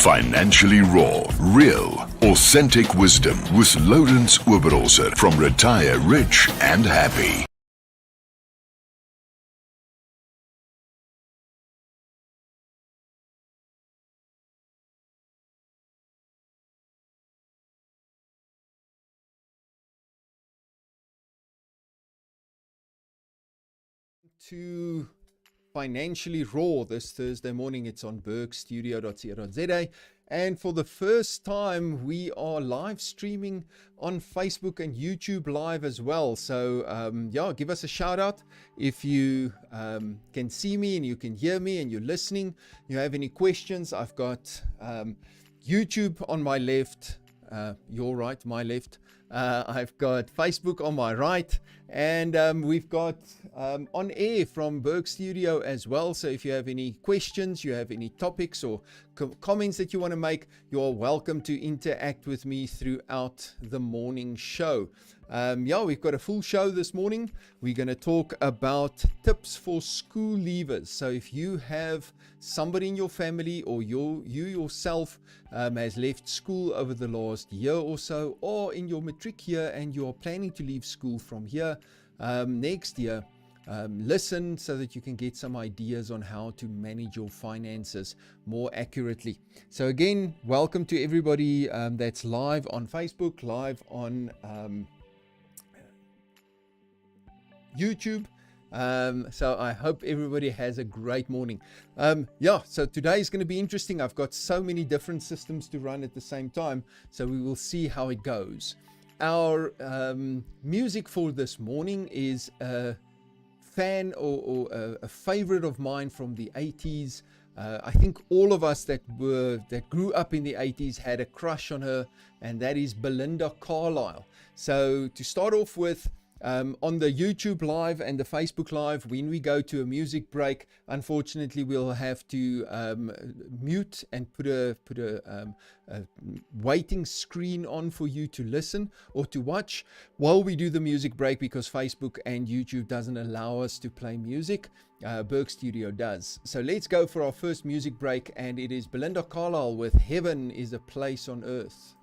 Financially raw, real, authentic wisdom with Lourens from Retire Rich and Happy. To Financially Raw this Thursday morning. It's on bergstudio.co.za. And for the first time, we are live streaming on Facebook and YouTube live as well. So, yeah, give us a shout out if you can see me and you can hear me and you're listening. You have any questions? I've got YouTube on my left, your right, my left. I've got Facebook on my right, and we've got on air from Berg Studio as well. So if you have any questions, you have any topics or comments that you want to make, you're welcome to interact with me throughout the morning show. Yeah, we've got a full show this morning. We're going to talk about tips for school leavers. So if you have somebody in your family or you yourself has left school over the last year or so, or in your matric year and you are planning to leave school from here next year, listen so that you can get some ideas on how to manage your finances more accurately. So again, welcome to everybody that's live on Facebook, live on YouTube. So I hope everybody has a great morning. Yeah, so today is going to be interesting. I've got so many different systems to run at the same time, so we will see how it goes. Our music for this morning is a fan or a favorite of mine from the 80s. I think all of us that grew up in the 80s had a crush on her, and that is Belinda Carlisle. So to start off with, on the YouTube live and the Facebook live, when we go to a music break, unfortunately we'll have to mute and put a waiting screen on for you to listen or to watch while we do the music break, because Facebook and YouTube doesn't allow us to play music. Berg Studio does. So let's go for our first music break, and it is Belinda Carlisle with Heaven is a Place on Earth.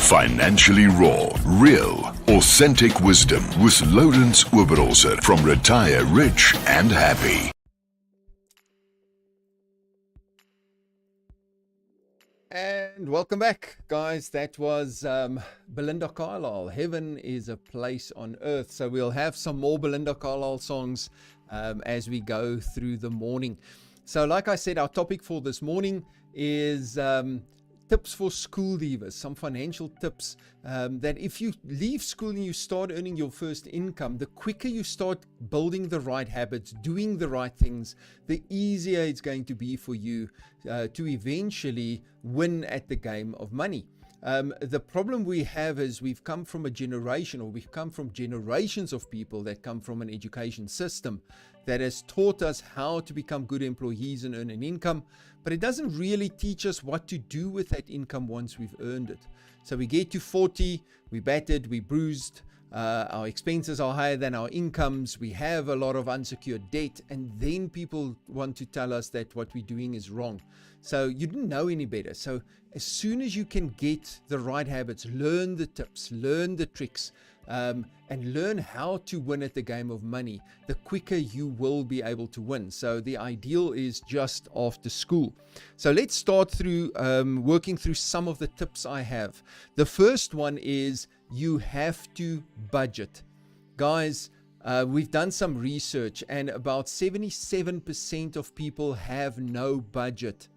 Financially raw, real, authentic wisdom with Lourens from Retire Rich and Happy. And welcome back, guys. That was Belinda Carlisle. Heaven is a place on earth. So we'll have some more Belinda Carlisle songs as we go through the morning. So like I said, our topic for this morning is tips for school leavers, some financial tips that if you leave school and you start earning your first income, the quicker you start building the right habits, doing the right things, the easier it's going to be for you to eventually win at the game of money. The problem we have is we've come from a generation, or we've come from generations of people that come from an education system that has taught us how to become good employees and earn an income, but it doesn't really teach us what to do with that income once we've earned it. So we get to 40, we're battered, we're bruised, our expenses are higher than our incomes, we have a lot of unsecured debt, and then people want to tell us that what we're doing is wrong. So you didn't know any better. So as soon as you can get the right habits, learn the tips, learn the tricks, and learn how to win at the game of money, the quicker you will be able to win. So the ideal is just after school. So let's start through working through some of the tips I have. The first one is you have to budget. Guys, we've done some research and about 77% of people have no budget.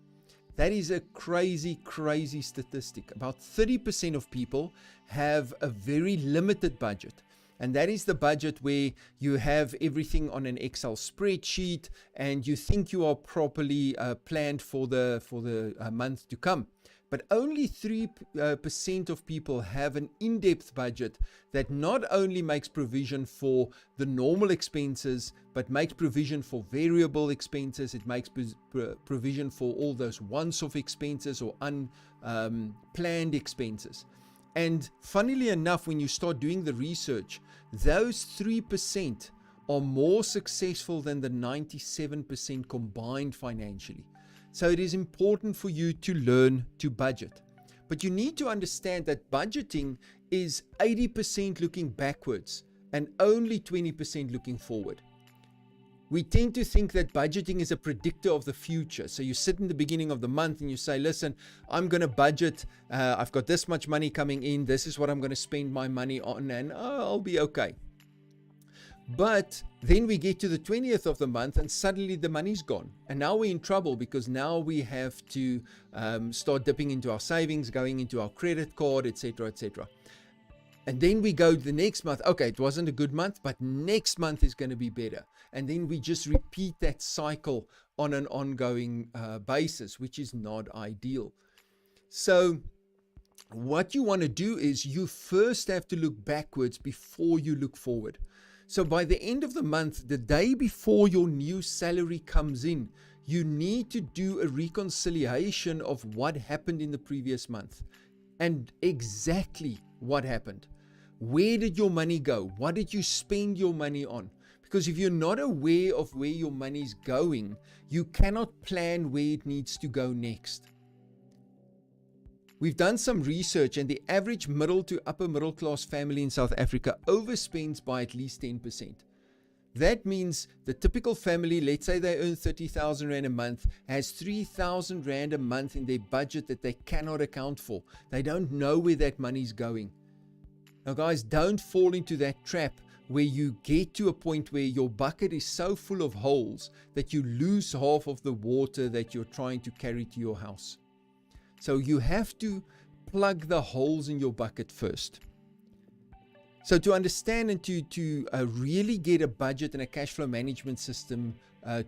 That is a crazy, crazy statistic. About 30% of people have a very limited budget. And that is the budget where you have everything on an Excel spreadsheet and you think you are properly planned for the month to come. But only 3% of people have an in-depth budget that not only makes provision for the normal expenses, but makes provision for variable expenses. It makes provision for all those once-off expenses or unplanned expenses. And funnily enough, when you start doing the research, those 3% are more successful than the 97% combined financially. So it is important for you to learn to budget. But you need to understand that budgeting is 80% looking backwards and only 20% looking forward. We tend to think that budgeting is a predictor of the future. So you sit in the beginning of the month and you say, listen, I'm going to budget. I've got this much money coming in. This is what I'm going to spend my money on and I'll be okay. But then we get to the 20th of the month and suddenly the money's gone. And now we're in trouble because now we have to start dipping into our savings, going into our credit card, etc., etc. And then we go the next month. Okay, it wasn't a good month, but next month is going to be better. And then we just repeat that cycle on an ongoing basis, which is not ideal. So what you want to do is you first have to look backwards before you look forward. So by the end of the month, the day before your new salary comes in, you need to do a reconciliation of what happened in the previous month and exactly what happened. Where did your money go? What did you spend your money on? Because if you're not aware of where your money is going, you cannot plan where it needs to go next. We've done some research and the average middle to upper middle class family in South Africa overspends by at least 10%. That means the typical family, let's say they earn 30,000 Rand a month, has 3,000 Rand a month in their budget that they cannot account for. They don't know where that money's going. Now guys, don't fall into that trap where you get to a point where your bucket is so full of holes that you lose half of the water that you're trying to carry to your house. So you have to plug the holes in your bucket first. So to understand and to really get a budget and a cash flow management system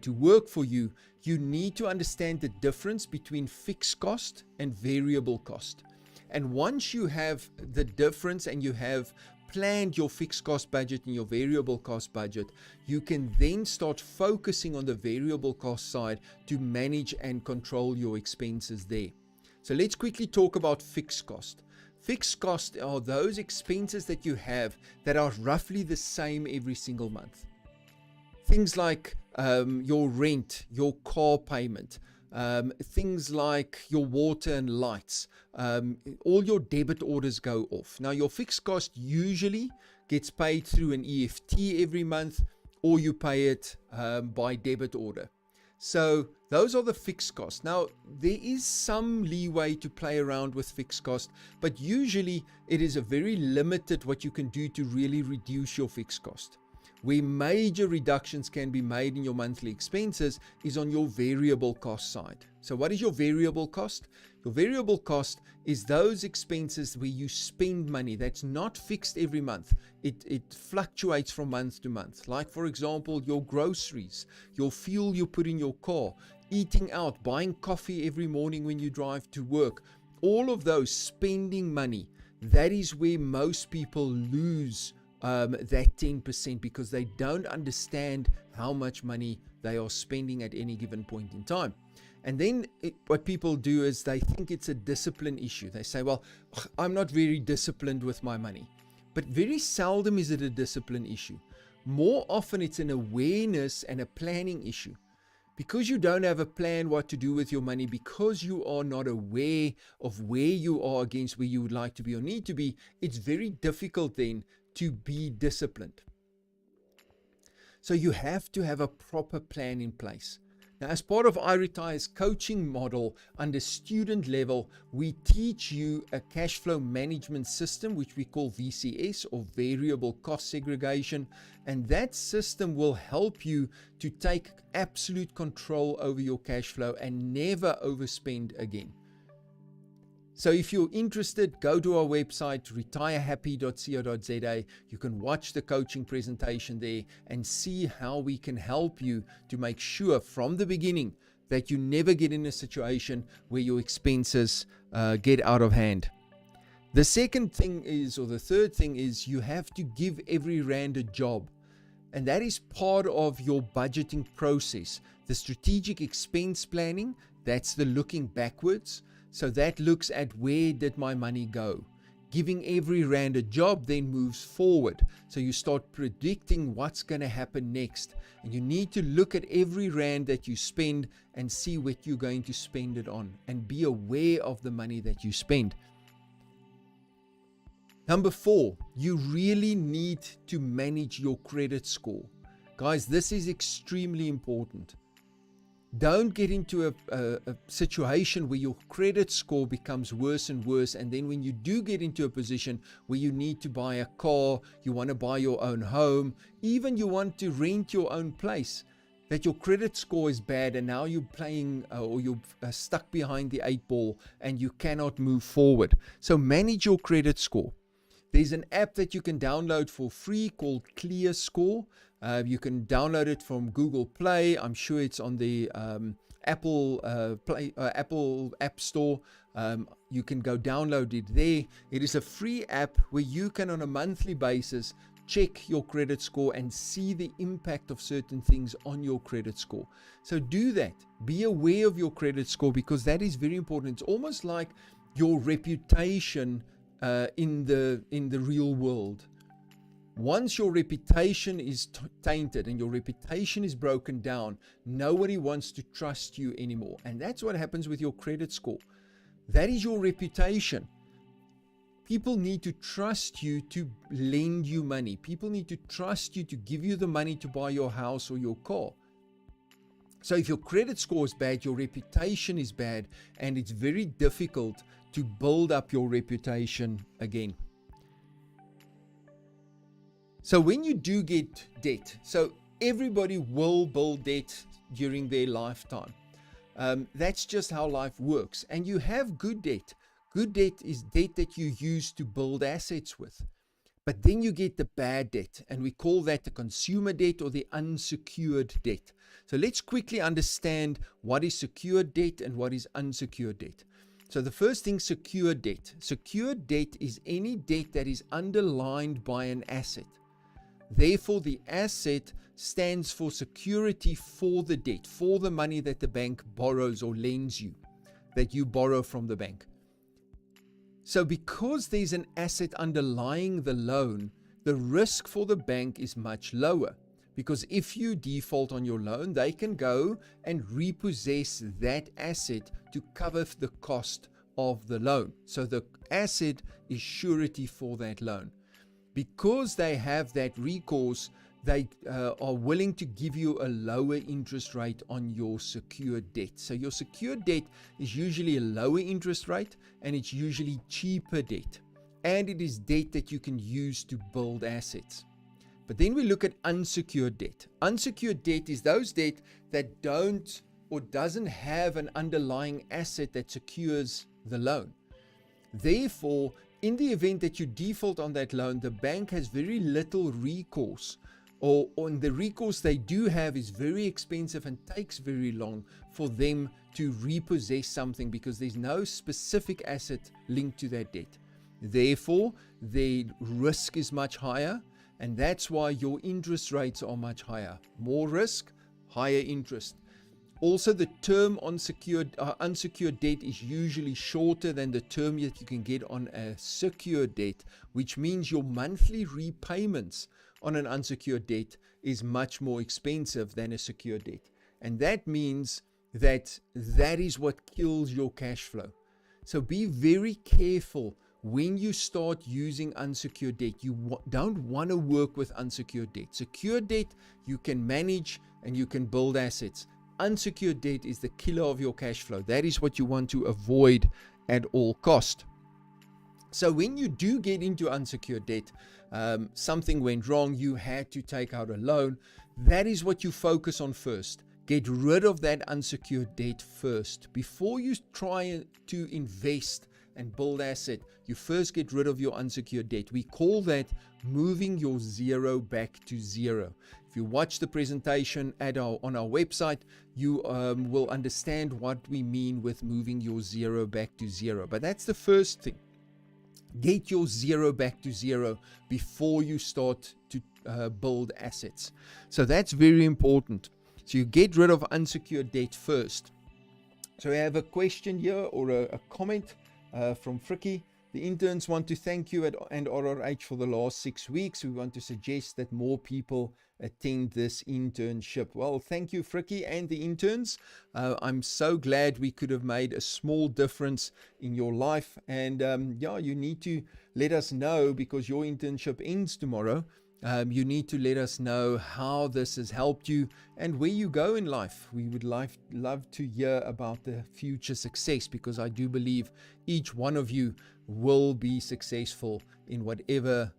to work for you, you need to understand the difference between fixed cost and variable cost. And once you have the difference and you have planned your fixed cost budget and your variable cost budget, you can then start focusing on the variable cost side to manage and control your expenses there. So let's quickly talk about fixed cost. Fixed costs are those expenses that you have that are roughly the same every single month. Things like your rent, your car payment, things like your water and lights, all your debit orders go off. Now, your fixed cost usually gets paid through an EFT every month, or you pay it by debit order. So those are the fixed costs. Now, there is some leeway to play around with fixed cost, but usually it is a very limited what you can do to really reduce your fixed cost. Where major reductions can be made in your monthly expenses is on your variable cost side. So what is your variable cost? Your variable cost is those expenses where you spend money that's not fixed every month. It fluctuates from month to month. Like, for example, your groceries, your fuel you put in your car, eating out, buying coffee every morning when you drive to work. All of those spending money, that is where most people lose that 10%, because they don't understand how much money they are spending at any given point in time. And then what people do is they think it's a discipline issue. They say, well, I'm not very disciplined with my money. But very seldom is it a discipline issue. More often it's an awareness and a planning issue. Because you don't have a plan what to do with your money, because you are not aware of where you are against where you would like to be or need to be, it's very difficult then to be disciplined. So you have to have a proper plan in place. Now, as part of iRetire's coaching model under student level, we teach you a cash flow management system, which we call VCS, or variable cost segregation. And that system will help you to take absolute control over your cash flow and never overspend again. So if you're interested, go to our website, retirehappy.co.za. You can watch the coaching presentation there and see how we can help you to make sure from the beginning that you never get in a situation where your expenses get out of hand. The second thing is, or the third thing is, you have to give every rand a job. And that is part of your budgeting process. The strategic expense planning, that's the looking backwards. So that looks at where did my money go. Giving every rand a job then moves forward. So you start predicting what's going to happen next. And you need to look at every rand that you spend and see what you're going to spend it on. And be aware of the money that you spend. Number 4, you really need to manage your credit score. Guys, this is extremely important. Don't get into a situation where your credit score becomes worse and worse, and then when you do get into a position where you need to buy a car, you want to buy your own home, even you want to rent your own place, that your credit score is bad and now you're playing or you're stuck behind the 8 ball and you cannot move forward. So manage your credit score. There's an app that you can download for free called Clear Score. You can download it from Google Play. I'm sure it's on the Apple App Store. You can go download it there. It is a free app where you can, on a monthly basis, check your credit score and see the impact of certain things on your credit score. So do that. Be aware of your credit score, because that is very important. It's almost like your reputation in the real world. Once your reputation is tainted and your reputation is broken down, nobody wants to trust you anymore. And that's what happens with your credit score. That is your reputation. People need to trust you to lend you money. People need to trust you to give you the money to buy your house or your car. So if your credit score is bad, your reputation is bad, and it's very difficult to build up your reputation again. So when you do get debt, so everybody will build debt during their lifetime. That's just how life works. And you have good debt. Good debt is debt that you use to build assets with. But then you get the bad debt, and we call that the consumer debt or the unsecured debt. So let's quickly understand what is secured debt and what is unsecured debt. So the first thing, secured debt. Secured debt is any debt that is underlined by an asset. Therefore, the asset stands for security for the debt, for the money that the bank borrows or lends you, that you borrow from the bank. So because there's an asset underlying the loan, the risk for the bank is much lower. Because if you default on your loan, they can go and repossess that asset to cover the cost of the loan. So the asset is surety for that loan. Because they have that recourse, they are willing to give you a lower interest rate on your secured debt. So your secured debt is usually a lower interest rate, and it's usually cheaper debt. And it is debt that you can use to build assets. But then we look at unsecured debt. Unsecured debt is those debt that don't or doesn't have an underlying asset that secures the loan. Therefore, in the event that you default on that loan, the bank has very little recourse, or on the recourse they do have is very expensive and takes very long for them to repossess something because there's no specific asset linked to that debt. Therefore, the risk is much higher, and that's why your interest rates are much higher. More risk, higher interest. Also, the term on unsecured debt is usually shorter than the term that you can get on a secured debt, which means your monthly repayments on an unsecured debt is much more expensive than a secured debt. And that means that is what kills your cash flow. So be very careful when you start using unsecured debt. You don't want to work with unsecured debt. Secured debt, you can manage and you can build assets. Unsecured debt is the killer of your cash flow. That is what you want to avoid at all cost. So when you do get into unsecured debt, something went wrong, you had to take out a loan, that is what you focus on first. Get rid of that unsecured debt first. Before you try to invest and build asset, you first get rid of your unsecured debt. We call that moving your zero back to zero. If you watch the presentation on our website, you will understand what we mean with moving your zero back to zero. But that's the first thing. Get your zero back to zero before you start to build assets. So that's very important. So you get rid of unsecured debt first. So I have a question here or a comment from Fricky. The interns want to thank you and RRH for the last 6 weeks. We want to suggest that more people attend this internship. Well, thank you, Fricky, and the interns. I'm so glad we could have made a small difference in your life. And you need to let us know, because your internship ends tomorrow. You need to let us know how this has helped you and where you go in life. We would love to hear about the future success, because I do believe each one of you will be successful in whatever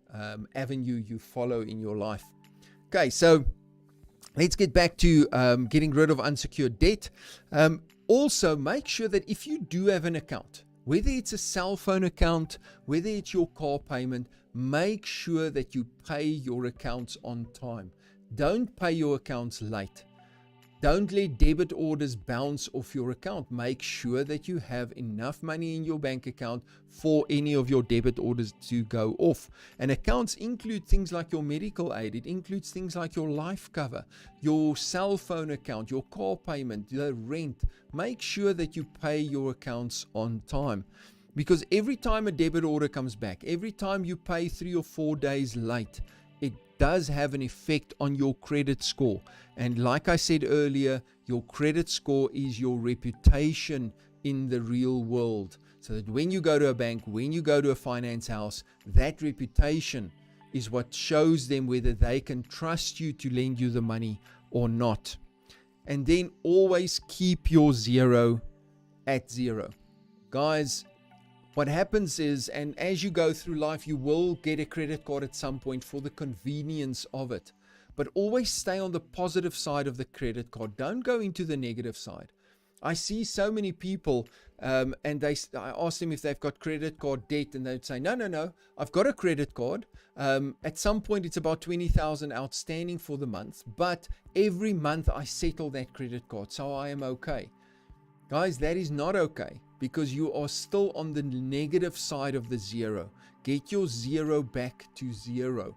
avenue you follow in your life. Okay, so let's get back to getting rid of unsecured debt. Also, make sure that if you do have an account, whether it's a cell phone account, whether it's your car payment, make sure that you pay your accounts on time. Don't pay your accounts late. Don't let debit orders bounce off your account. Make sure that you have enough money in your bank account for any of your debit orders to go off. And accounts include things like your medical aid. It includes things like your life cover, your cell phone account, your car payment, the rent. Make sure that you pay your accounts on time. Because every time a debit order comes back, every time you pay 3 or 4 days late, it does have an effect on your credit score. And like I said earlier, your credit score is your reputation in the real world. So that when you go to a bank, when you go to a finance house, that reputation is what shows them whether they can trust you to lend you the money or not. And then always keep your zero at zero. Guys, what happens is, and as you go through life, you will get a credit card at some point for the convenience of it. But always stay on the positive side of the credit card. Don't go into the negative side. I see so many people, and I ask them if they've got credit card debt, and they'd say, no, I've got a credit card. At some point, it's about 20,000 outstanding for the month, but every month I settle that credit card, so I am okay. Guys, that is not okay, because you are still on the negative side of the zero. Get your zero back to zero.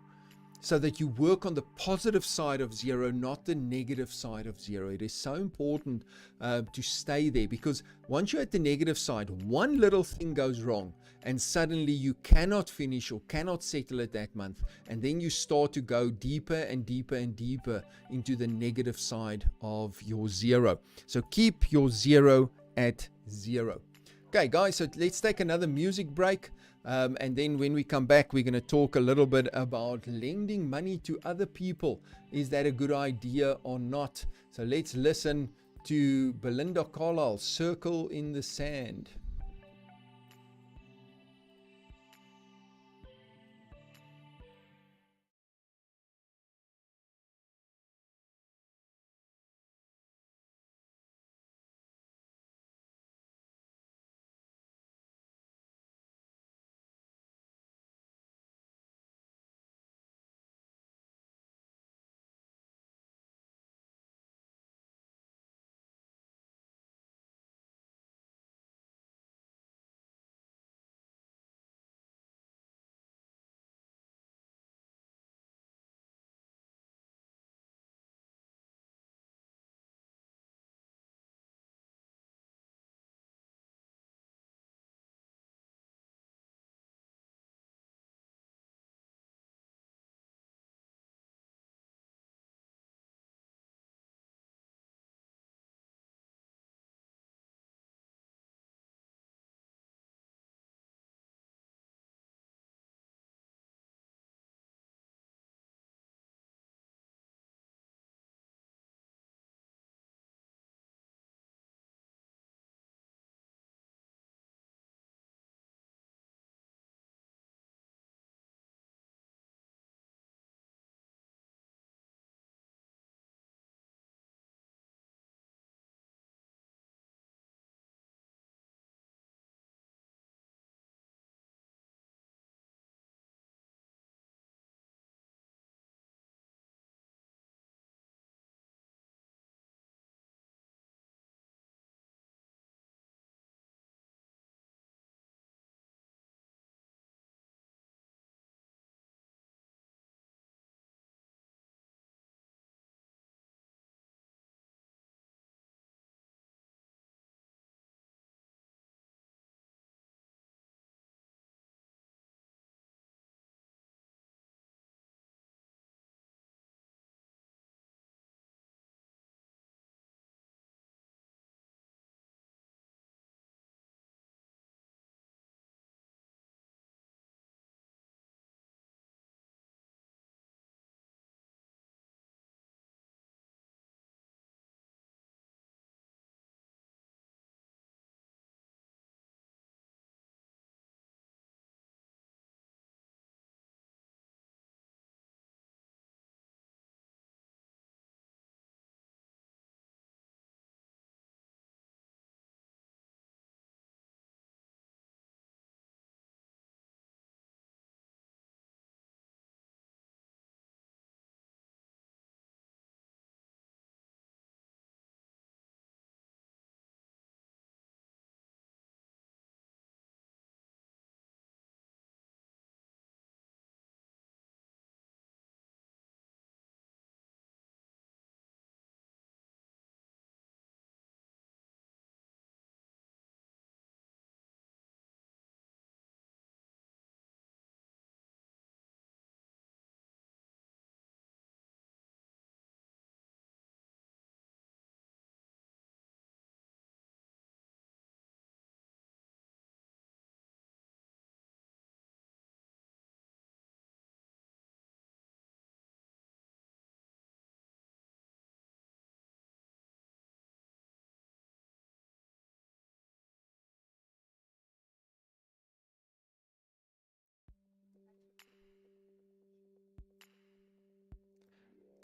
so that you work on the positive side of zero, not the negative side of zero. It is so important to stay there, because once you're at the negative side, one little thing goes wrong and suddenly you cannot finish or cannot settle it that month. And then you start to go deeper and deeper and deeper into the negative side of your zero. So keep your zero at zero. Okay, guys, so let's take another music break. And then when we come back, we're going to talk a little bit about lending money to other people. Is that a good idea or not? So let's listen to Belinda Carlisle, Circle in the Sand.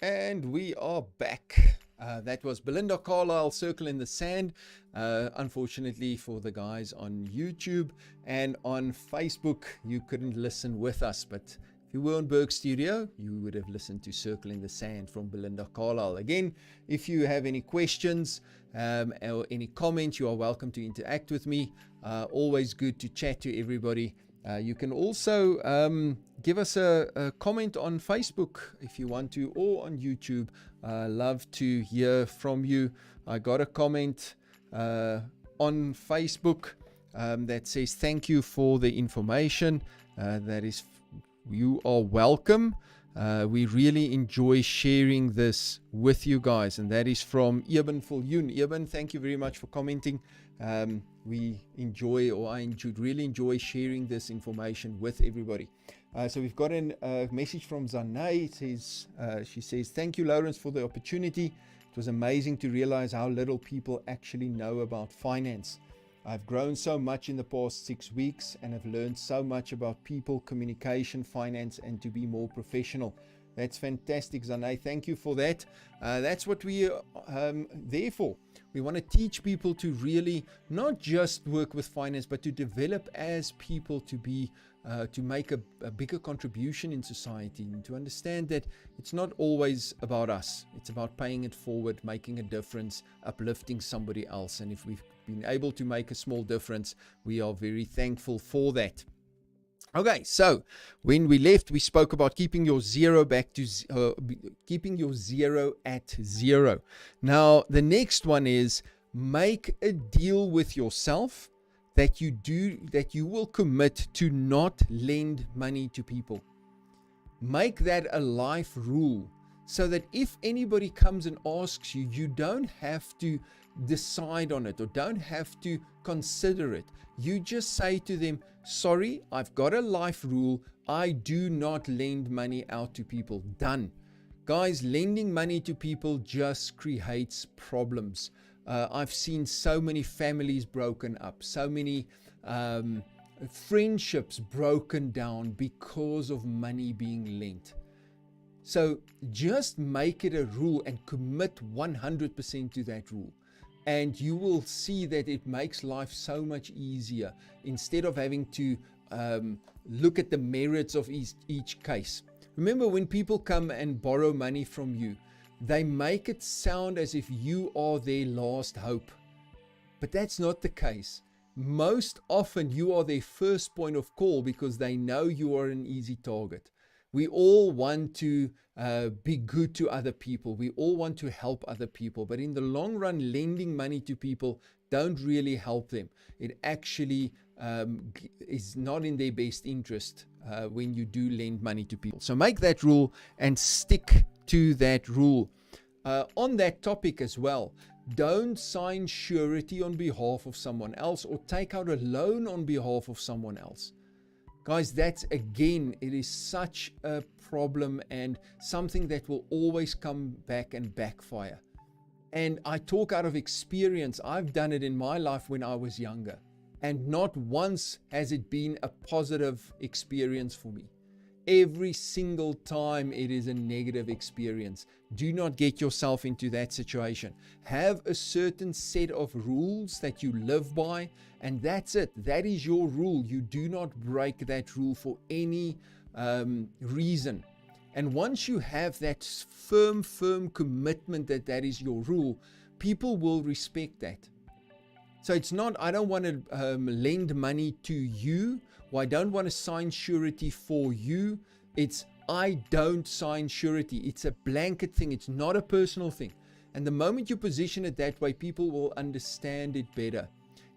And we are back. That was Belinda Carlisle, Circle in the Sand. Unfortunately for the guys on YouTube and on Facebook, you couldn't listen with us. But if you were on Berg Studio, you would have listened to Circle in the Sand from Belinda Carlisle. Again, if you have any questions or any comments, you are welcome to interact with me. Always good to chat to everybody. You can also give us a comment on Facebook if you want to, or on YouTube. Love to hear from you. I got a comment on Facebook that says, thank you for the information. That is, you are welcome. We really enjoy sharing this with you guys, and that is from Eben Viljoen. Eben, thank you very much for commenting. We enjoy, or I really enjoy sharing this information with everybody. So we've got a message from Zanay. It says, she says, thank you, Lourens, for the opportunity. It was amazing to realize how little people actually know about finance. I've grown so much in the past 6 weeks and have learned so much about people, communication, finance, and to be more professional. That's fantastic, Zanay. Thank you for that. That's what we are there for. We want to teach people to really not just work with finance, but to develop as people to be to make a bigger contribution in society, and to understand that it's not always about us. It's about paying it forward, making a difference, uplifting somebody else. And if we've been able to make a small difference, we are very thankful for that. Okay, so when we left, we spoke about keeping your zero back to keeping your zero at zero. Now, the next one is make a deal with yourself that you will commit to not lend money to people. Make that a life rule, so that if anybody comes and asks you, you don't have to decide on it or don't have to consider it. You just say to them, sorry, I've got a life rule. I do not lend money out to people. Done. Guys, lending money to people just creates problems. I've seen so many families broken up, so many friendships broken down because of money being lent. So just make it a rule and commit 100% to that rule. And you will see that it makes life so much easier, instead of having to look at the merits of each case. Remember, when people come and borrow money from you, they make it sound as if you are their last hope. But that's not the case. Most often you are their first point of call, because they know you are an easy target. We all want to be good to other people. We all want to help other people. But in the long run, lending money to people don't really help them. It actually is not in their best interest when you do lend money to people. So make that rule and stick to that rule. On that topic as well, don't sign surety on behalf of someone else or take out a loan on behalf of someone else. Guys, that's, again, it is such a problem and something that will always come back and backfire. And I talk out of experience. I've done it in my life when I was younger, and not once has it been a positive experience for me. Every single time it is a negative experience. Do not get yourself into that situation. Have a certain set of rules that you live by, and that's it. That is your rule. You do not break that rule for any reason. And once you have that firm commitment that that is your rule, people will respect that. So it's not, I don't want to lend money to you, or I don't want to sign surety for you. It's, I don't sign surety. It's a blanket thing. It's not a personal thing. And the moment you position it that way, people will understand it better.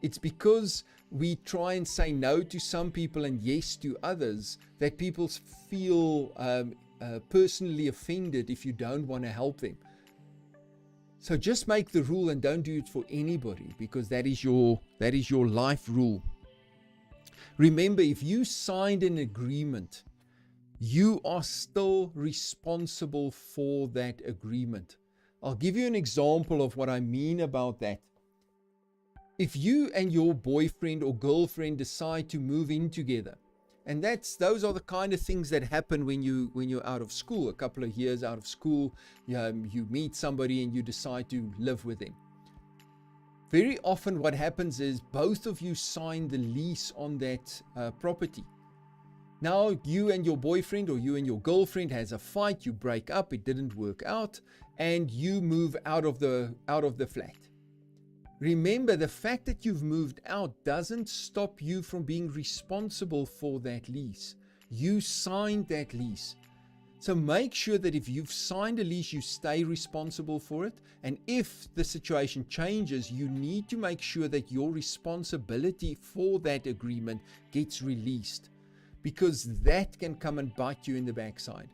It's because we try and say no to some people and yes to others that people feel personally offended if you don't want to help them. So just make the rule and don't do it for anybody, because that is your life rule. Remember, if you signed an agreement, you are still responsible for that agreement. I'll give you an example of what I mean about that. If you and your boyfriend or girlfriend decide to move in together, and those are the kind of things that happen when you're out of school, a couple of years out of school, you meet somebody and you decide to live with them. Very often what happens is both of you sign the lease on that property. Now you and your boyfriend or you and your girlfriend has a fight, you break up, it didn't work out, and you move out of the flat. Remember, the fact that you've moved out doesn't stop you from being responsible for that lease. You signed that lease. So make sure that if you've signed a lease, you stay responsible for it. And if the situation changes, you need to make sure that your responsibility for that agreement gets released, because that can come and bite you in the backside.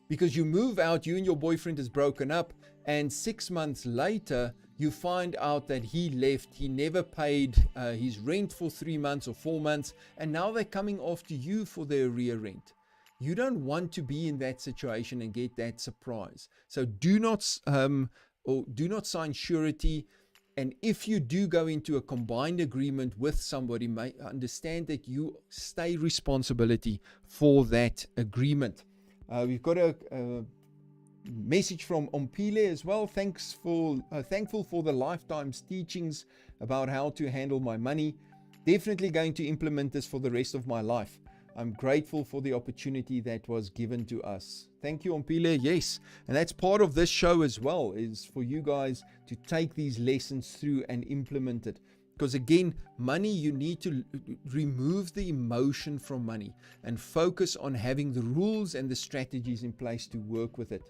Because you move out, you and your boyfriend has broken up, and 6 months later, you find out that he left, he never paid his rent for 3 months or 4 months, and now they're coming after you for their arrear rent. You don't want to be in that situation and get that surprise. So do not sign surety. And if you do go into a combined agreement with somebody, understand that you stay responsibility for that agreement. We've got a message from Ompile as well. Thankful for the lifetime's teachings about how to handle my money. Definitely going to implement this for the rest of my life. I'm grateful for the opportunity that was given to us. Thank you, Ompile. Yes, and that's part of this show as well, is for you guys to take these lessons through and implement it. Because again, money, you need to remove the emotion from money and focus on having the rules and the strategies in place to work with it.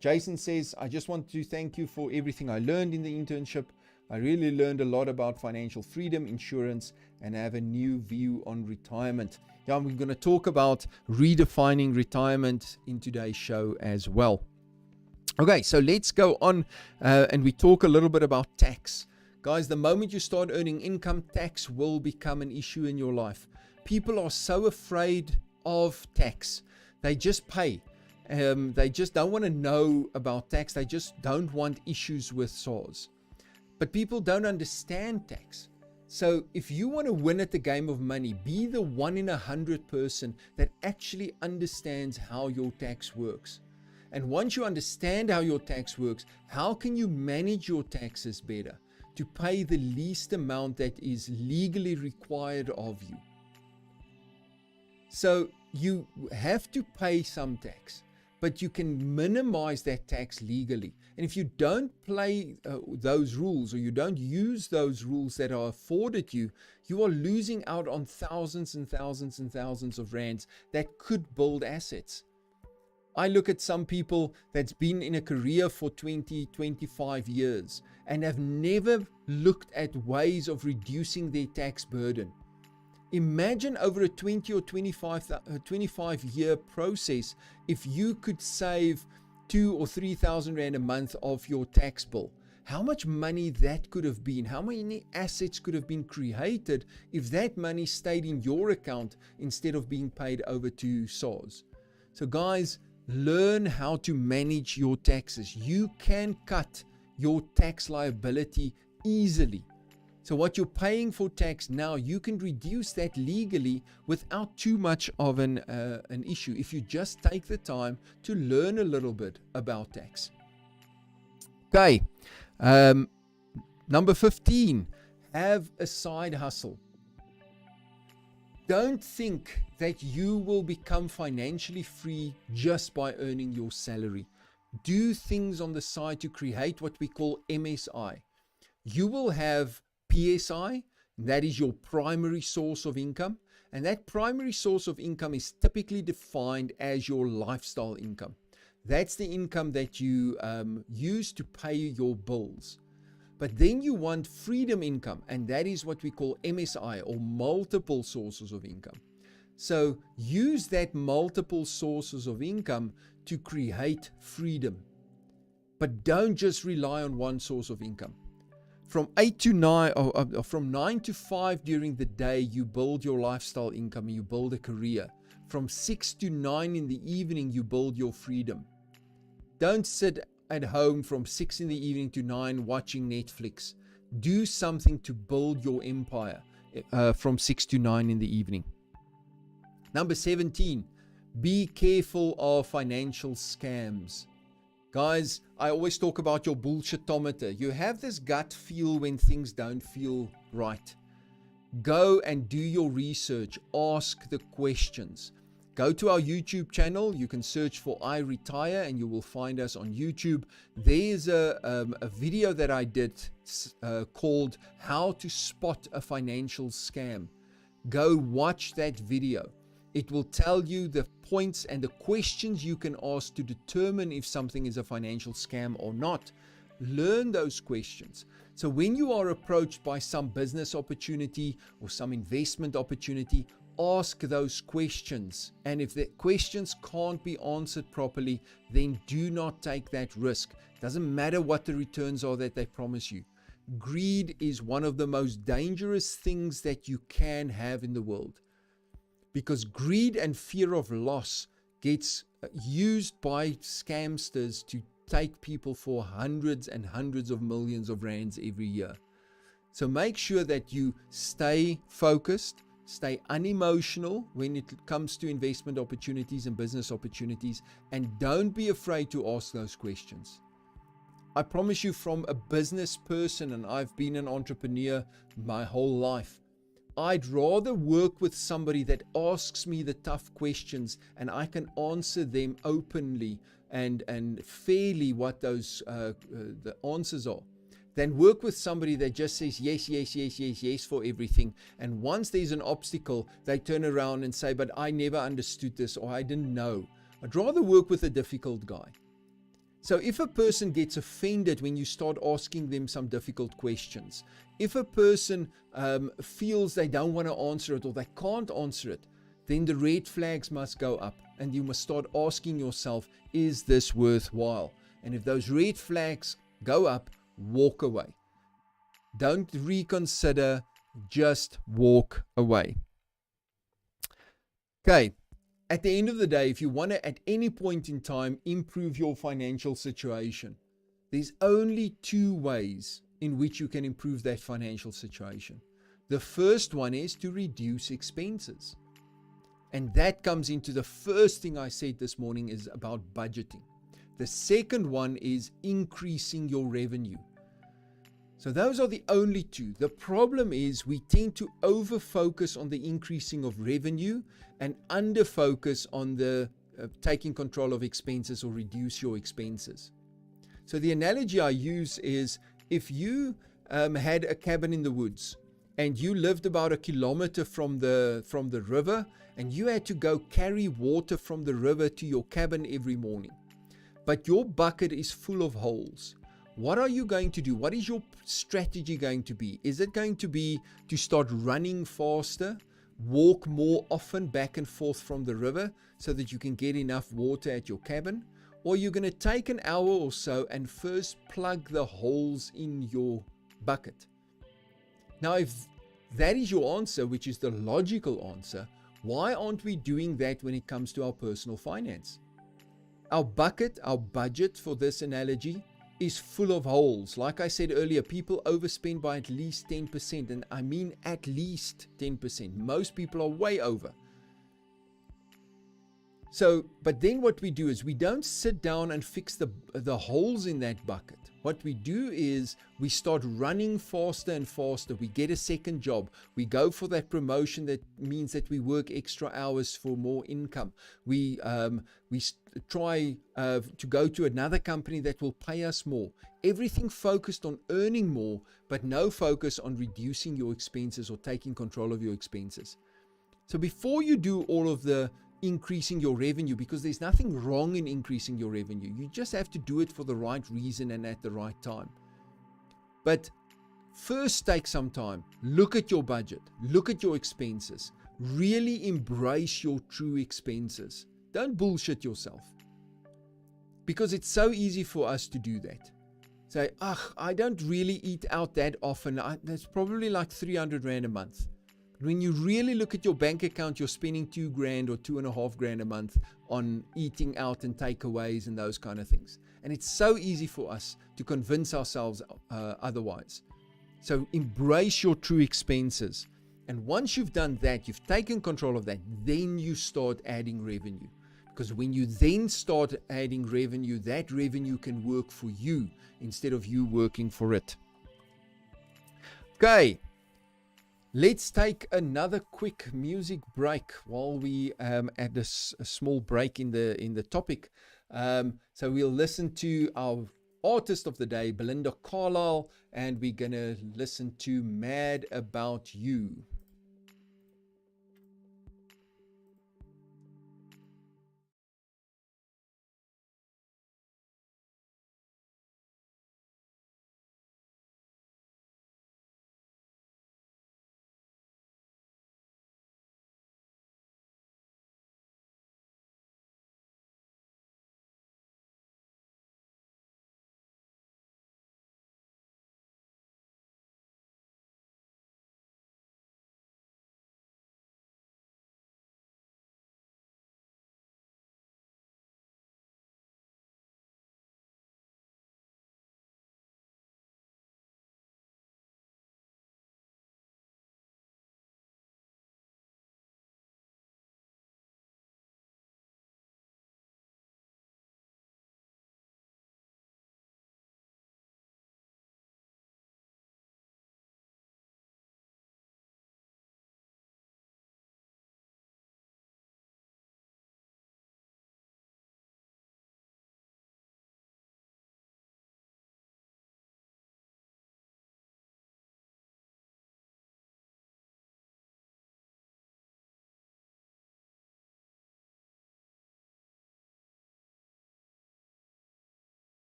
Jason says, I just want to thank you for everything I learned in the internship. I really learned a lot about financial freedom, insurance, and have a new view on retirement. Yeah, we're going to talk about redefining retirement in today's show as well. Okay, so let's go on and we talk a little bit about tax. Guys, the moment you start earning income, tax will become an issue in your life. People are so afraid of tax. They just pay. They just don't want to know about tax. They just don't want issues with SARS. But people don't understand tax. So if you want to win at the game of money, be the 1 in 100 person that actually understands how your tax works. And once you understand how your tax works, how can you manage your taxes better to pay the least amount that is legally required of you? So you have to pay some tax, but you can minimize that tax legally. And if you don't play those rules, or you don't use those rules that are afforded you, you are losing out on thousands and thousands and thousands of rands that could build assets. I look at some people that's been in a career for 20, 25 years and have never looked at ways of reducing their tax burden. Imagine over a 20 or 25 year process, if you could save 2,000 or 3,000 rand a month of your tax bill, how much money that could have been, how many assets could have been created if that money stayed in your account instead of being paid over to SARS. So guys, learn how to manage your taxes. You can cut your tax liability easily. So what you're paying for tax now, you can reduce that legally without too much of an issue if you just take the time to learn a little bit about tax. Okay, number 15, have a side hustle. Don't think that you will become financially free just by earning your salary. Do things on the side to create what we call MSI. You will have PSI, that is your primary source of income, and that primary source of income is typically defined as your lifestyle income. That's the income that you use to pay your bills. But then you want freedom income, and that is what we call MSI, or multiple sources of income. So use that multiple sources of income to create freedom. But don't just rely on one source of income. From 8 to 9, or from 9 to 5 during the day, you build your lifestyle income and you build a career. From 6 to 9 in the evening, you build your freedom. Don't sit at home from 6 in the evening to 9 watching Netflix. Do something to build your empire from 6 to 9 in the evening. Number 17, be careful of financial scams. Guys, I always talk about your bullshitometer. You have this gut feel when things don't feel right. Go and do your research. Ask the questions. Go to our YouTube channel. You can search for I Retire and you will find us on YouTube. There's a video that I did called How to Spot a Financial Scam. Go watch that video. It will tell you the points and the questions you can ask to determine if something is a financial scam or not. Learn those questions. So when you are approached by some business opportunity or some investment opportunity, ask those questions. And if the questions can't be answered properly, then do not take that risk. Doesn't matter what the returns are that they promise you. Greed is one of the most dangerous things that you can have in the world, because greed and fear of loss gets used by scamsters to take people for hundreds and hundreds of millions of rands every year. So make sure that you stay focused, stay unemotional when it comes to investment opportunities and business opportunities, and don't be afraid to ask those questions. I promise you, from a business person, and I've been an entrepreneur my whole life, I'd rather work with somebody that asks me the tough questions and I can answer them openly and fairly what those the answers are, than work with somebody that just says yes, yes, yes, yes, yes for everything. And once there's an obstacle, they turn around and say, but I never understood this, or I didn't know. I'd rather work with a difficult guy. So if a person gets offended when you start asking them some difficult questions, if a person feels they don't want to answer it or they can't answer it, then the red flags must go up and you must start asking yourself, is this worthwhile? And if those red flags go up, walk away. Don't reconsider, just walk away. Okay. At the end of the day, if you want to, at any point in time, improve your financial situation, there's only two ways in which you can improve that financial situation. The first one is to reduce expenses. And that comes into the first thing I said this morning, is about budgeting. The second one is increasing your revenue. So those are the only two. The problem is we tend to over-focus on the increasing of revenue and under-focus on the taking control of expenses or reduce your expenses. So the analogy I use is, if you had a cabin in the woods and you lived about 1 kilometer from the river, and you had to go carry water from the river to your cabin every morning, but your bucket is full of holes, what are you going to do? What is your strategy going to be? Is it going to be to start running faster, walk more often back and forth from the river so that you can get enough water at your cabin? Or you're going to take an hour or so and first plug the holes in your bucket? Now, if that is your answer, which is the logical answer, why aren't we doing that when it comes to our personal finance? Our bucket, our budget for this analogy, is full of holes. Like I said earlier, people overspend by at least 10%, and I mean at least 10%. Most people are way over. So, but then what we do is we don't sit down and fix the holes in that bucket. What we do is we start running faster and faster. We get a second job. We go for that promotion that means that we work extra hours for more income. We try to go to another company that will pay us more. Everything focused on earning more, but no focus on reducing your expenses or taking control of your expenses. So before you do all of the increasing your revenue, because there's nothing wrong in increasing your revenue, you just have to do it for the right reason and at the right time. But first, take some time, look at your budget, look at your expenses, really embrace your true expenses. Don't bullshit yourself, because it's so easy for us to do that. Say, I don't really eat out that often. That's probably like 300 Rand a month. When you really look at your bank account, you're spending 2 grand or 2.5 grand a month on eating out and takeaways and those kind of things. And it's so easy for us to convince ourselves otherwise. So embrace your true expenses. And once you've done that, you've taken control of that, then you start adding revenue. Because when you then start adding revenue, that revenue can work for you instead of you working for it. Okay. Let's take another quick music break while we add a small break in the topic. So we'll listen to our artist of the day, Belinda Carlisle, and we're going to listen to Mad About You.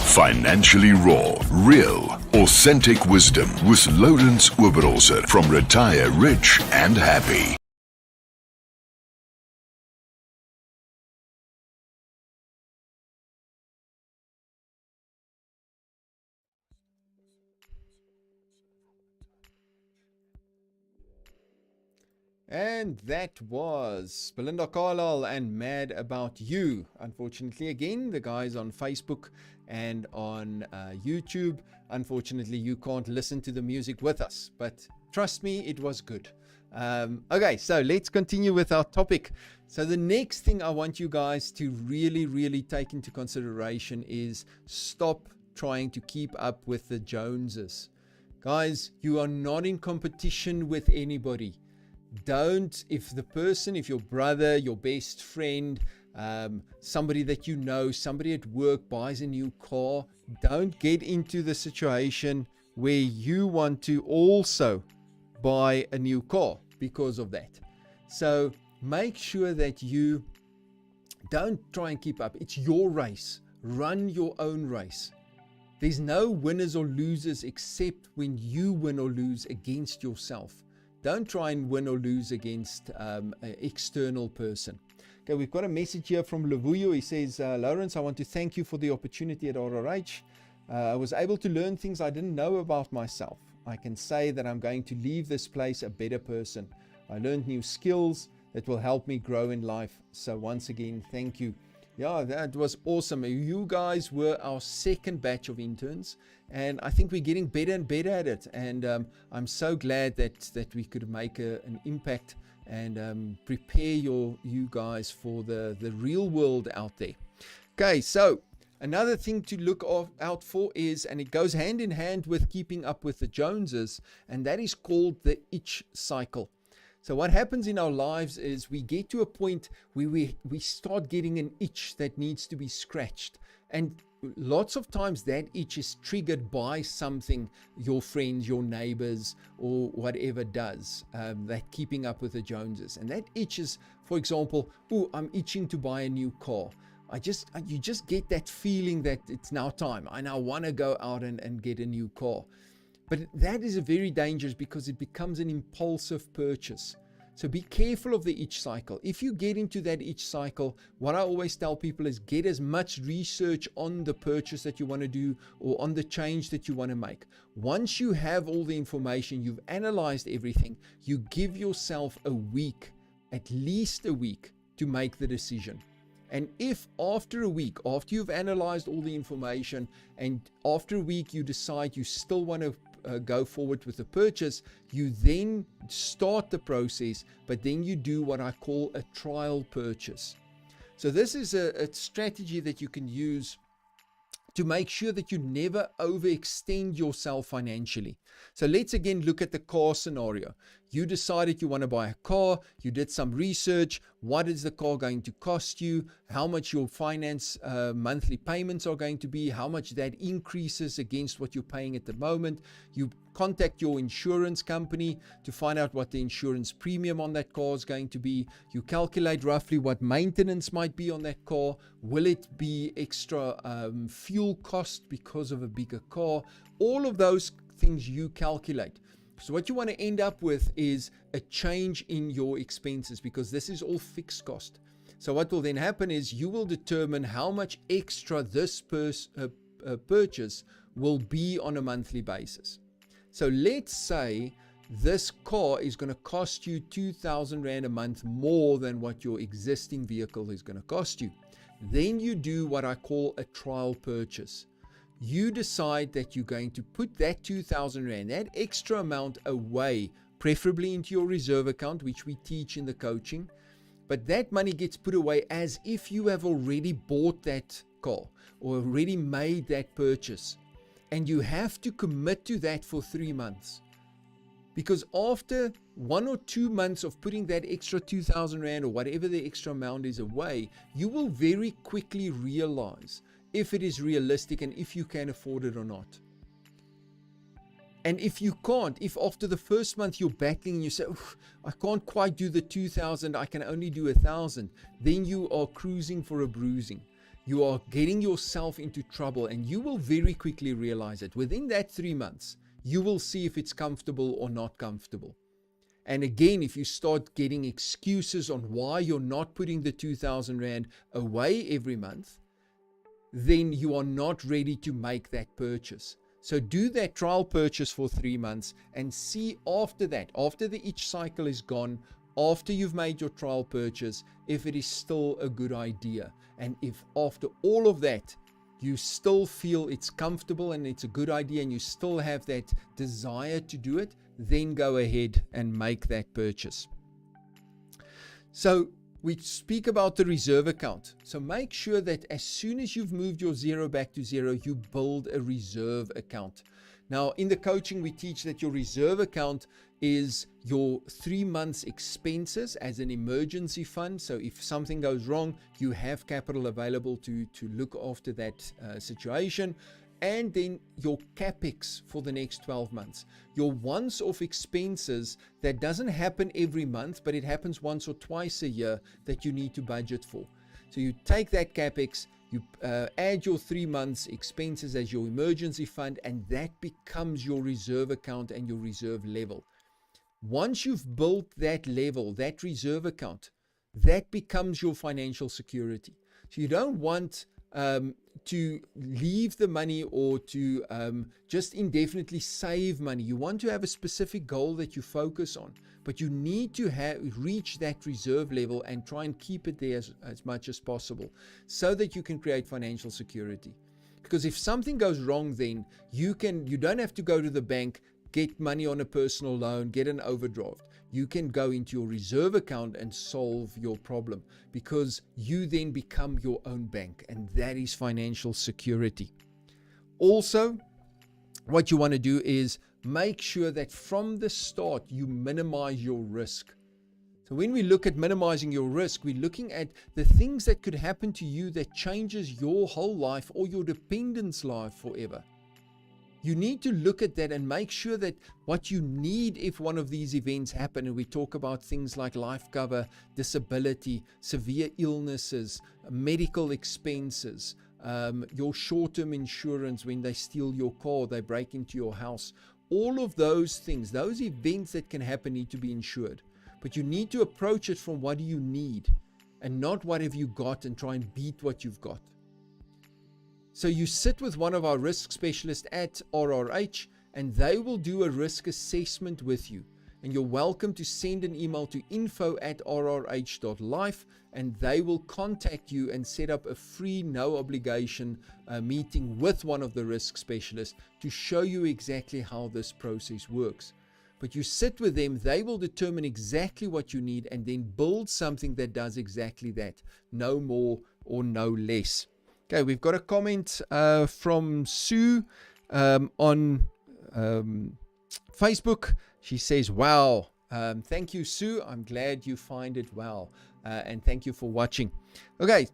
Financially raw, real, authentic wisdom with Lourens from Retire Rich and Happy. And that was Belinda Carlisle and Mad About You. Unfortunately, again, the guys on Facebook and on YouTube, unfortunately, you can't listen to the music with us. But trust me, it was good. Okay, so let's continue with our topic. So the next thing I want you guys to really take into consideration is stop trying to keep up with the Joneses. Guys, you are not in competition with anybody. Don't, if your brother, your best friend, somebody that you know, somebody at work buys a new car, don't get into the situation where you want to also buy a new car because of that. So make sure that you don't try and keep up. It's your race. Run your own race. There's no winners or losers except when you win or lose against yourself. Don't try and win or lose against an external person. Okay, we've got a message here from Lavuyo. He says, Lourens, I want to thank you for the opportunity at RRH. I was able to learn things I didn't know about myself. I can say that I'm going to leave this place a better person. I learned new skills that will help me grow in life. So once again, thank you. Yeah, that was awesome. You guys were our second batch of interns, and I think we're getting better and better at it. And I'm so glad that we could make an impact and prepare you guys for the real world out there. Okay, so another thing to look out for is, and it goes hand in hand with keeping up with the Joneses, and that is called the itch cycle. So what happens in our lives is we get to a point where we start getting an itch that needs to be scratched. And lots of times that itch is triggered by something your friends, your neighbors, or whatever does, that keeping up with the Joneses. And that itch is, for example, I'm itching to buy a new car. You just get that feeling that it's now time. I now want to go out and get a new car. But that is very dangerous because it becomes an impulsive purchase. So be careful of the itch cycle. If you get into that itch cycle, what I always tell people is get as much research on the purchase that you want to do or on the change that you want to make. Once you have all the information, you've analyzed everything, you give yourself a week, at least a week, to make the decision. And if after a week, after you've analyzed all the information, and after a week you decide you still want to go forward with the purchase, you then start the process, but then you do what I call a trial purchase. So this is a strategy that you can use to make sure that you never overextend yourself financially. So let's again look at the car scenario. You decided you want to buy a car, you did some research, what is the car going to cost you, how much your finance monthly payments are going to be, how much that increases against what you're paying at the moment. You contact your insurance company to find out what the insurance premium on that car is going to be. You calculate roughly what maintenance might be on that car. Will it be extra fuel cost because of a bigger car? All of those things you calculate. So what you want to end up with is a change in your expenses, because this is all fixed cost. So what will then happen is you will determine how much extra this purchase will be on a monthly basis. So let's say this car is going to cost you 2,000 Rand a month more than what your existing vehicle is going to cost you. Then you do what I call a trial purchase. You decide that you're going to put that 2,000 Rand, that extra amount, away, preferably into your reserve account, which we teach in the coaching. But that money gets put away as if you have already bought that car or already made that purchase. And you have to commit to that for 3 months. Because after 1 or 2 months of putting that extra 2,000 Rand or whatever the extra amount is away, you will very quickly realize if it is realistic and if you can afford it or not. And if you can't, if after the first month you're battling and you say, I can't quite do the 2,000, I can only do 1,000, then you are cruising for a bruising. you are getting yourself into trouble, and you will very quickly realize it. Within that 3 months, you will see if it's comfortable or not comfortable. And again, if you start getting excuses on why you're not putting the 2,000 Rand away every month, then you are not ready to make that purchase. So do that trial purchase for 3 months and see after that, after the itch cycle is gone, after you've made your trial purchase, if it is still a good idea. And if after all of that, you still feel it's comfortable and it's a good idea and you still have that desire to do it, then go ahead and make that purchase. So we speak about the reserve account. So make sure that as soon as you've moved your zero back to zero, you build a reserve account. Now, in the coaching, we teach that your reserve account is your 3 months expenses as an emergency fund. So if something goes wrong, you have capital available to look after that situation. And then your capex for the next 12 months. Your once-off expenses that doesn't happen every month, but it happens once or twice a year that you need to budget for. So you take that capex, you add your 3 months expenses as your emergency fund, and that becomes your reserve account and your reserve level. Once you've built that level, that reserve account, that becomes your financial security. So you don't want to leave the money or to just indefinitely save money. You want to have a specific goal that you focus on, but you need to reach that reserve level and try and keep it there as much as possible so that you can create financial security. Because if something goes wrong, then you don't have to go to the bank, get money on a personal loan, get an overdraft. You can go into your reserve account and solve your problem, because you then become your own bank, and that is financial security. Also, what you want to do is make sure that from the start you minimize your risk. So when we look at minimizing your risk, we're looking at the things that could happen to you that changes your whole life or your dependent's life forever. You need to look at that and make sure that what you need if one of these events happen, and we talk about things like life cover, disability, severe illnesses, medical expenses, your short-term insurance when they steal your car, they break into your house. All of those things, those events that can happen need to be insured. But you need to approach it from what do you need and not what have you got and try and beat what you've got. So you sit with one of our risk specialists at RRH and they will do a risk assessment with you. And you're welcome to send an email to info@rrh.life and they will contact you and set up a free, no obligation meeting with one of the risk specialists to show you exactly how this process works. But you sit with them, they will determine exactly what you need and then build something that does exactly that. No more or no less. Okay, we've got a comment from Sue on Facebook. She says, wow, thank you, Sue. I'm glad you find it well. And thank you for watching. Okay,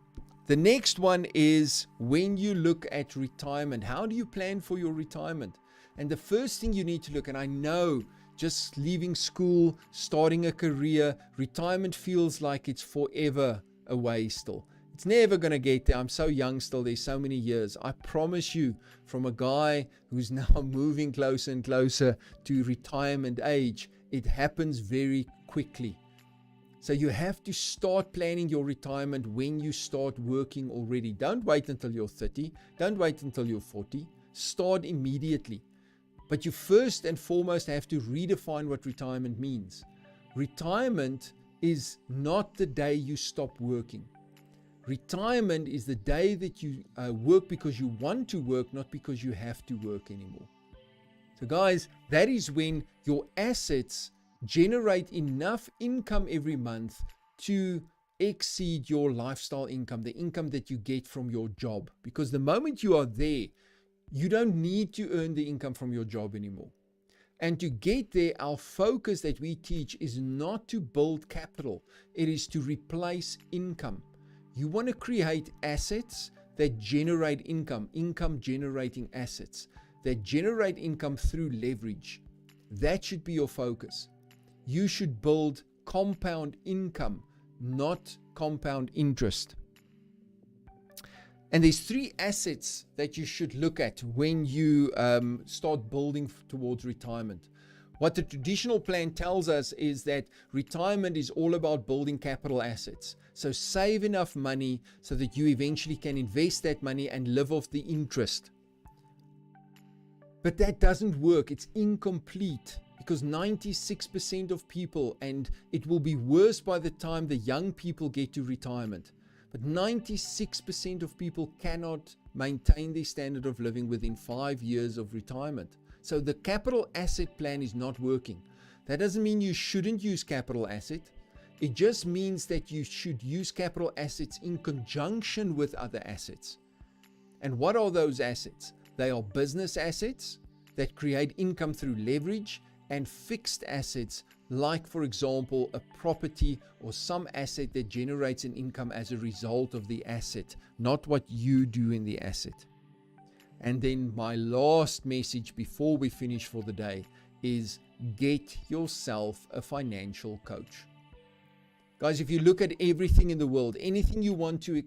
the next one is when you look at retirement. How do you plan for your retirement? And the first thing you need to look, and I know just leaving school, starting a career, retirement feels like it's forever away still. It's never going to get there. I'm so young still. There's so many years. I promise you, from a guy who's now moving closer and closer to retirement age, it happens very quickly. So you have to start planning your retirement when you start working already. Don't wait until you're 30. Don't wait until you're 40. Start immediately. But you first and foremost have to redefine what retirement means. Retirement is not the day you stop working. Retirement is the day that you work because you want to work, not because you have to work anymore. So guys, that is when your assets generate enough income every month to exceed your lifestyle income, the income that you get from your job. Because the moment you are there, you don't need to earn the income from your job anymore. And to get there, our focus that we teach is not to build capital. It is to replace income. You want to create assets that generate income generating assets that generate income through leverage. That should be your focus. You should build compound income, not compound interest. And there's 3 assets that you should look at when you start building towards retirement. What the traditional plan tells us is that retirement is all about building capital assets. So save enough money so that you eventually can invest that money and live off the interest. But that doesn't work. It's incomplete because 96% of people, and it will be worse by the time the young people get to retirement, but 96% of people cannot maintain their standard of living within 5 years of retirement. So the capital asset plan is not working. That doesn't mean you shouldn't use capital asset. It just means that you should use capital assets in conjunction with other assets. And what are those assets? They are business assets that create income through leverage, and fixed assets like, for example, a property or some asset that generates an income as a result of the asset, not what you do in the asset. And then my last message before we finish for the day is get yourself a financial coach. Guys, if you look at everything in the world, anything you want to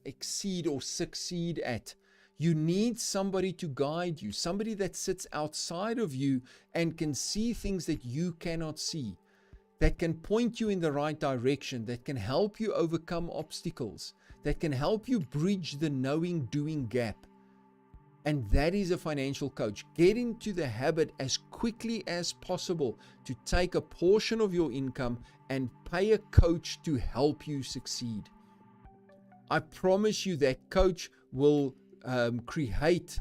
exceed or succeed at, you need somebody to guide you, somebody that sits outside of you and can see things that you cannot see, that can point you in the right direction, that can help you overcome obstacles, that can help you bridge the knowing-doing gap. And that is a financial coach. Get into the habit as quickly as possible to take a portion of your income and pay a coach to help you succeed. I promise you that coach will create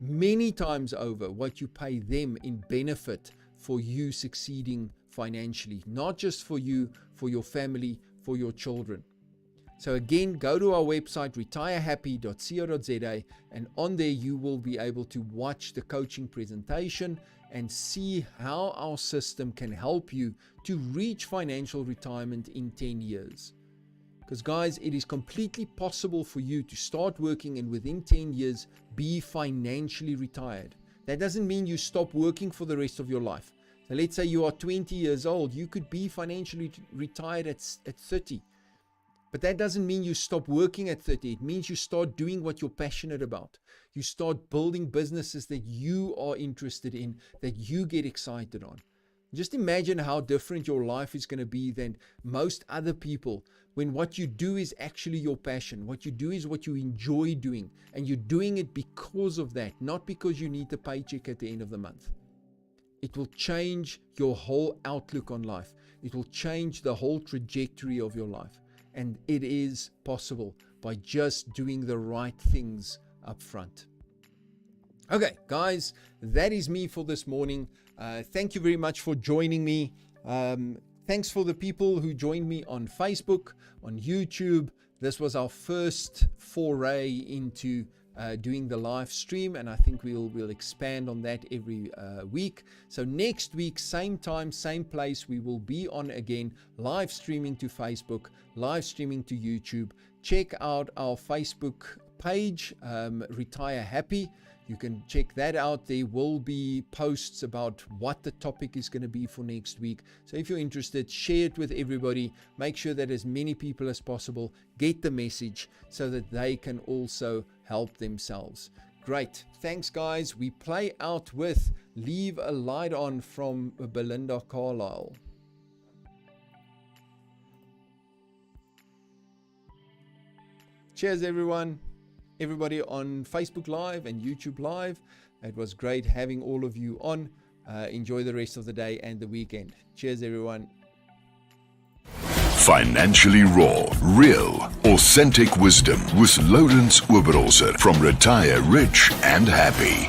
many times over what you pay them in benefit for you succeeding financially, not just for you, for your family, for your children. So again, go to our website, retirehappy.co.za, and on there you will be able to watch the coaching presentation and see how our system can help you to reach financial retirement in 10 years. Because guys, it is completely possible for you to start working and within 10 years be financially retired. That doesn't mean you stop working for the rest of your life. So let's say you are 20 years old, you could be financially retired at 30. But that doesn't mean you stop working at 30. It means you start doing what you're passionate about. You start building businesses that you are interested in, that you get excited on. Just imagine how different your life is going to be than most other people when what you do is actually your passion. What you do is what you enjoy doing, and you're doing it because of that, not because you need the paycheck at the end of the month. It will change your whole outlook on life. It will change the whole trajectory of your life. And it is possible by just doing the right things up front. Okay, guys, that is me for this morning. Thank you very much for joining me. Thanks for the people who joined me on Facebook, on YouTube. This was our first foray into doing the live stream, and I think we'll expand on that every week. So next week, same time, same place, we will be on again, live streaming to Facebook, live streaming to YouTube. Check out our Facebook page, Retire Happy. You can check that out. There will be posts about what the topic is going to be for next week. So if you're interested, share it with everybody. Make sure that as many people as possible get the message so that they can also help themselves. Great. Thanks, guys. We play out with Leave a Light On from Belinda Carlisle. Cheers, everyone. Everybody on Facebook Live and YouTube Live. It was great having all of you on. Enjoy the rest of the day and the weekend. Cheers, everyone. Financially raw, real, authentic wisdom with Lourens from Retire Rich and Happy.